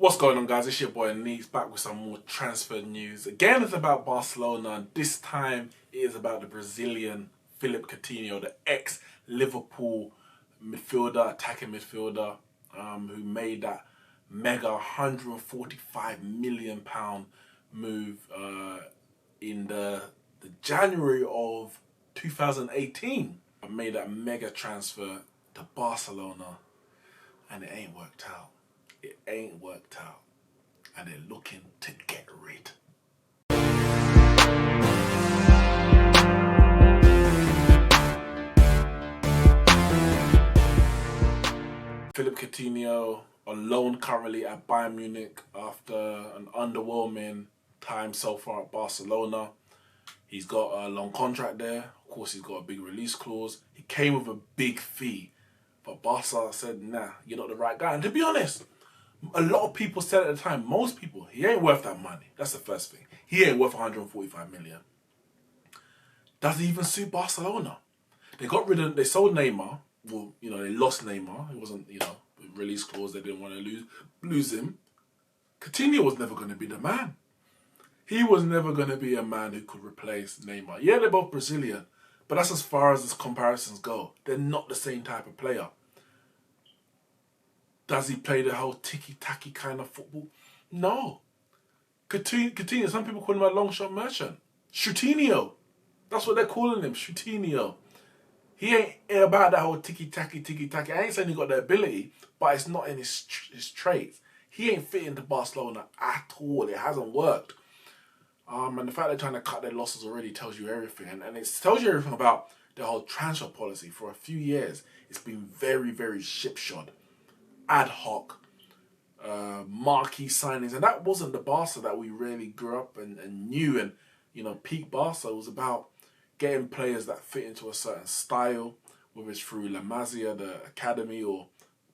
What's going on, guys? It's your boy Neeks back with some more transfer news. Again, it's about Barcelona, and this time it is about the Brazilian Philippe Coutinho, the ex-Liverpool midfielder, attacking midfielder, who made that mega £145 million move in the January of 2018. I made that mega transfer to Barcelona, and it ain't worked out. It ain't worked out, and they're looking to get rid. Philippe Coutinho on loan currently at Bayern Munich after an underwhelming time so far at Barcelona. He's got a long contract there. Of course, he's got a big release clause. He came with a big fee, but Barca said, nah, you're not the right guy. And to be honest, a lot of people said at the time, most people, he ain't worth that money. That's the first thing. He ain't worth 145 million. Does he even suit Barcelona? They sold Neymar. Well, they lost Neymar. It wasn't, release clause. They didn't want to lose him. Coutinho was never going to be the man. He was never going to be a man who could replace Neymar. Yeah, they're both Brazilian, but that's as far as the comparisons go. They're not the same type of player. Does he play the whole ticky-tacky kind of football? No. Coutinho, some people call him a long shot merchant. Coutinho. That's what they're calling him, Coutinho. He ain't about that whole ticky-tacky. I ain't saying he got the ability, but it's not in his traits. He ain't fit into Barcelona at all. It hasn't worked. And the fact they're trying to cut their losses already tells you everything. And it tells you everything about the whole transfer policy. For a few years, it's been very, very shipshod. Ad hoc, marquee signings, and that wasn't the Barca that we really grew up and knew. And peak Barca was about getting players that fit into a certain style, whether it's through La Masia, the academy, or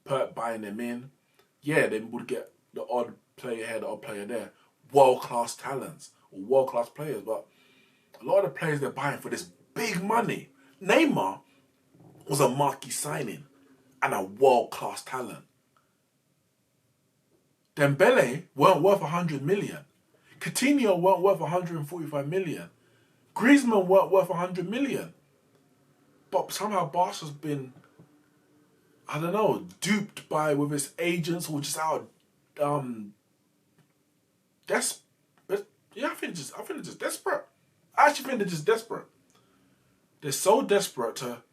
Pert buying them in. Yeah, they would get the odd player here, the odd player there, world-class talents or world-class players. But a lot of the players they're buying for this big money. Neymar was a marquee signing and a world-class talent. Dembele weren't worth 100 million. Coutinho weren't worth 145 million. Griezmann weren't worth 100 million. But somehow Barca's been, I don't know, duped by with its agents or just out desperate. Yeah, I think they're just desperate. I actually think they're just desperate. They're so desperate to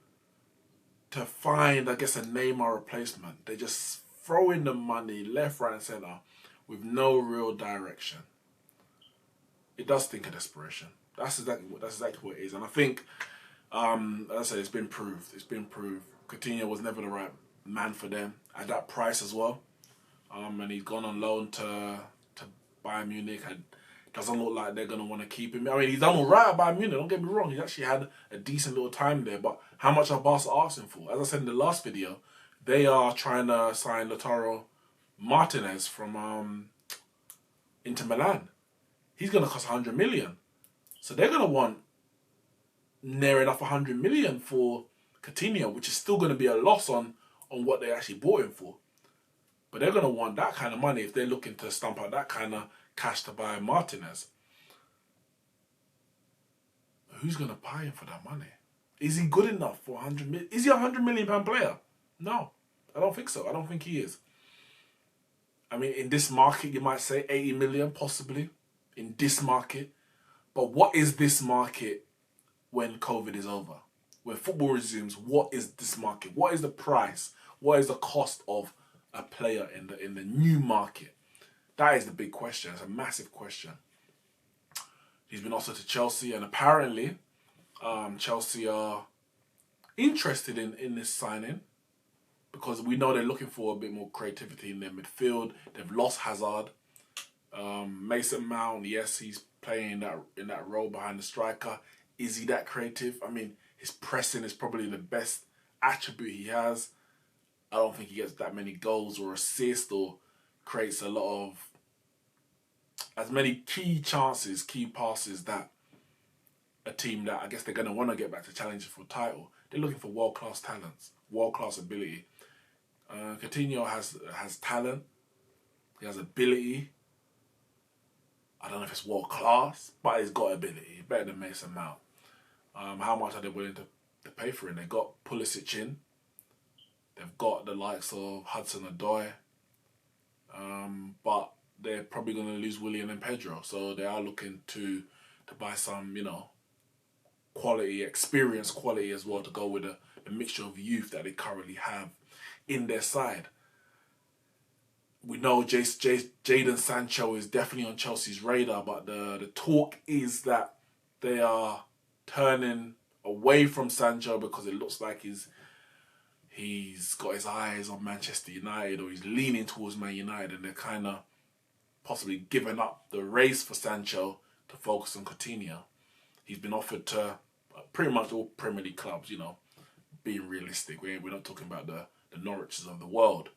find, I guess, a Neymar replacement. They just throw in the money left, right, and centre with no real direction. It does think of desperation. That's exactly what it is. And I think, as I said, it's been proved. Coutinho was never the right man for them at that price as well. And he's gone on loan to Bayern Munich, and it doesn't look like they're going to want to keep him. I mean, he's done all right at Bayern Munich, don't get me wrong. He's actually had a decent little time there. But how much are Barca asking for? As I said in the last video, they are trying to sign Lautaro Martinez from Inter Milan. He's going to cost 100 million. So they're going to want near enough 100 million for Coutinho, which is still going to be a loss on what they actually bought him for. But they're going to want that kind of money if they're looking to stump out that kind of cash to buy Martinez. Who's going to buy him for that money? Is he good enough for 100 million? Is he a 100 million pound player? No, I don't think so. I don't think he is. I mean, in this market, you might say 80 million, possibly, in this market. But what is this market when COVID is over? When football resumes, what is this market? What is the price? What is the cost of a player in the new market? That is the big question. It's a massive question. He's been offered to Chelsea, and apparently Chelsea are interested in this signing because we know they're looking for a bit more creativity in their midfield. They've lost Hazard. Mason Mount, yes, he's playing in that role behind the striker. Is he that creative? I mean, his pressing is probably the best attribute he has. I don't think he gets that many goals or assists or creates a lot of as many key chances, key passes that a team that I guess they're going to want to get back to challenging for a title. They're looking for world-class talents, world-class ability. Coutinho has talent. He has ability. I don't know if it's world class, but he's got ability. Better than Mason Mount. How much are they willing to pay for him? They got Pulisic in. They've got the likes of Hudson-Odoi. But they're probably going to lose Willian and Pedro. So they are looking to buy some, quality, experience quality as well to go with the mixture of youth that they currently have in their side. We know Jadon Sancho is definitely on Chelsea's radar, but the talk is that they are turning away from Sancho because it looks like he's got his eyes on Manchester United, or he's leaning towards Man United, and they're kind of possibly giving up the race for Sancho to focus on Coutinho. He's been offered to pretty much all Premier League clubs, being realistic. We're not talking about the Norwiches of the world.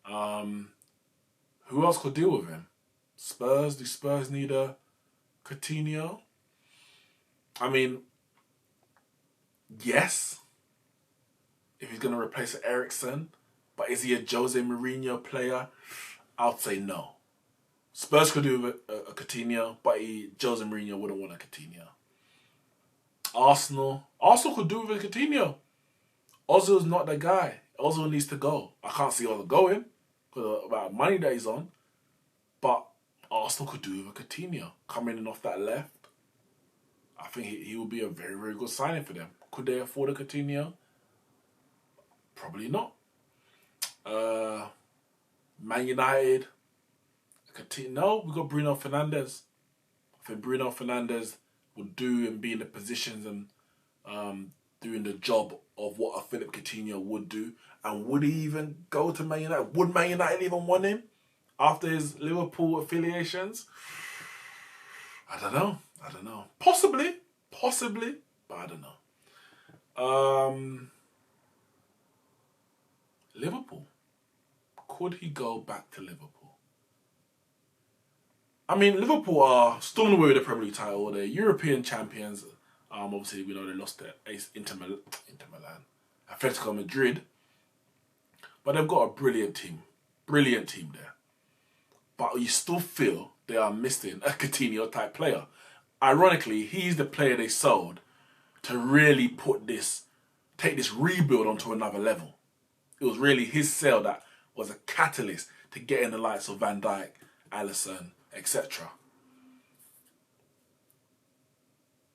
Who else could deal with him? Spurs? Do Spurs need a Coutinho? I mean, yes, if he's going to replace Eriksen, but is he a Jose Mourinho player? I'd say no. Spurs could do with a Coutinho, but Jose Mourinho wouldn't want a Coutinho. Arsenal could do with a Coutinho. Ozil's not the guy. Ozil needs to go. I can't see Ozil going because of the money that he's on, but Arsenal could do with a Coutinho coming in off that left. I think he would be a very, very good signing for them. Could they afford a Coutinho? Probably not. Man United, Coutinho. No, we got Bruno Fernandes. I think Bruno Fernandes would do and be in the positions and doing the job of what a Philippe Coutinho would do. And would he even go to Man United? Would Man United even want him after his Liverpool affiliations? I don't know. Possibly, but I don't know. Liverpool. Could he go back to Liverpool? I mean, Liverpool are storming away with the Premier League title. They're European champions. Obviously, we know they lost their ace Inter Milan, Atletico Madrid. But they've got a brilliant team there. But you still feel they are missing a Coutinho type player. Ironically, he's the player they sold to really take this rebuild onto another level. It was really his sale that was a catalyst to getting the likes of Van Dijk, Alisson, etc.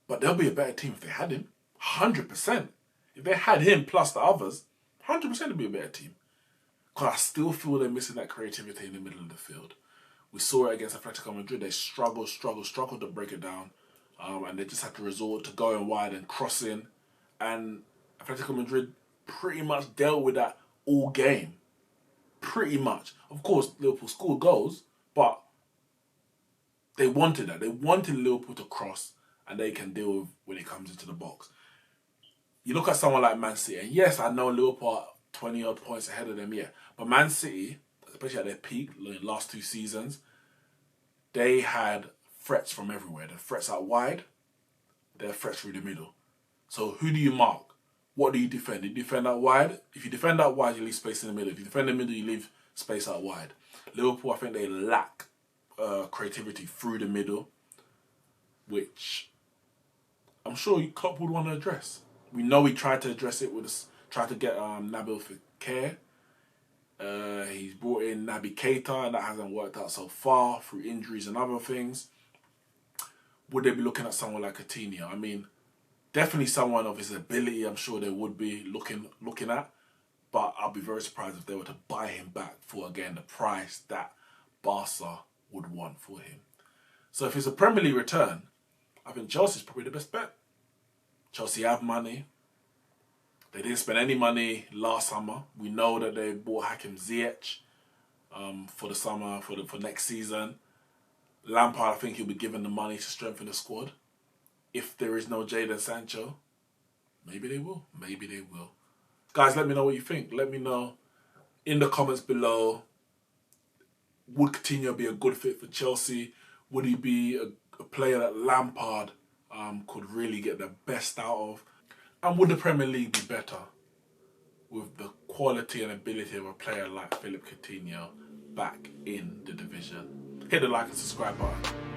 But they'll be a better team if they had him. 100%. If they had him plus the others, 100% it'd be a better team. Because I still feel they're missing that creativity in the middle of the field. We saw it against Atletico Madrid. They struggled to break it down. And they just had to resort to going wide and crossing. And Atletico Madrid pretty much dealt with that all game. Pretty much. Of course, Liverpool scored goals, but they wanted that. They wanted Liverpool to cross, and they can deal with when it comes into the box. You look at someone like Man City, and yes, I know Liverpool are 20-odd points ahead of them, yeah. But Man City, especially at their peak, the last 2 seasons, they had threats from everywhere. The threats out wide, they're threats through the middle. So who do you mark? What do you defend? Do you defend out wide? If you defend out wide, you leave space in the middle. If you defend in the middle, you leave space out wide. Liverpool, I think they lack creativity through the middle, which I'm sure Klopp would want to address. We know he tried to address it tried to get Nabil Fekir. He's brought in Naby Keita, and that hasn't worked out so far through injuries and other things. Would they be looking at someone like Coutinho? I mean, definitely someone of his ability, I'm sure they would be looking at. But I'll be very surprised if they were to buy him back for, again, the price that Barca would want for him. So if it's a Premier League return, I think Chelsea's probably the best bet. Chelsea have money. They didn't spend any money last summer. We know that they bought Hakim Ziyech for the summer, for next season. Lampard, I think he'll be given the money to strengthen the squad. If there is no Jadon Sancho, maybe they will. Maybe they will. Guys, let me know what you think. Let me know in the comments below. Would Coutinho be a good fit for Chelsea? Would he be a player that Lampard could really get the best out of? And would the Premier League be better with the quality and ability of a player like Philippe Coutinho back in the division. Hit the like and subscribe button.